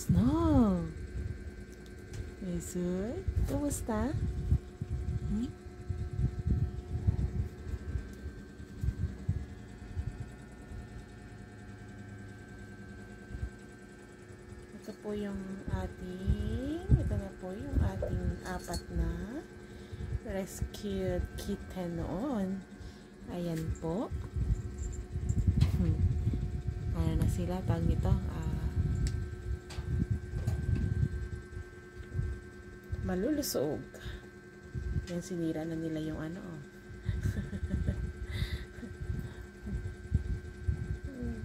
Snow. Isoy, kumusta? Ito na po yung ating apat na rescued kitten noon. Ayan po. Ano na sila, tawag nito? Malulusog. Yan, sinira na nila yung ano.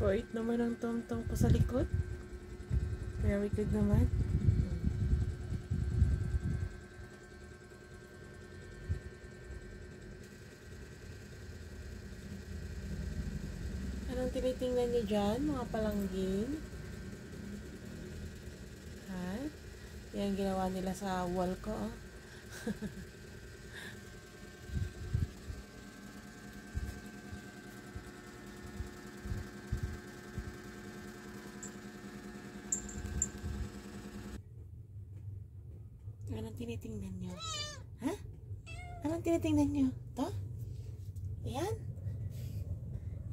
Bait naman ang tong-tong ko sa likod. Very good naman. Anong tinitingnan niyo dyan, mga palanggin? Ha? Yan ginawa nila sa wall ko. Oh. Anong tinitingnan nyo? Ha? Anong tinitingnan nyo? To? Ayan?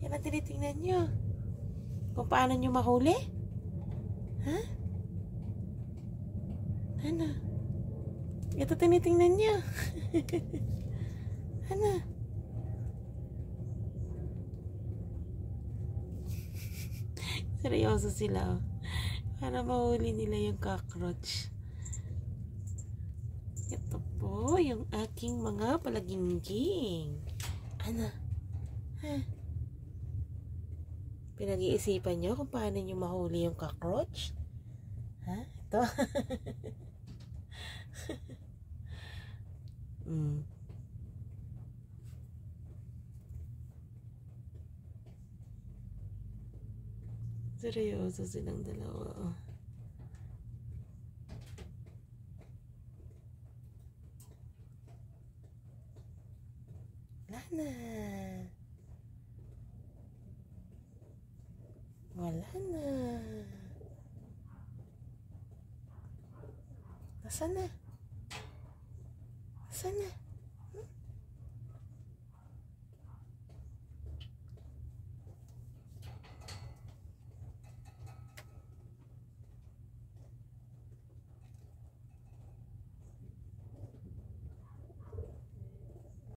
Yan ang tinitingnan nyo. Kung paano nyo mahuli? Ha? Ano? Ito tinitingnan nyo. Ano? Seryoso sila, oh. Para mahuli nila yung cockroach. Ito po yung aking mga palagingging. Ano? Ha? Pinag-iisipan nyo kung paano nyo mahuli yung cockroach? Ha? Ito? Seryoso silang dalawa. Wala na. Wala na. Nasaan na? Nasaan na?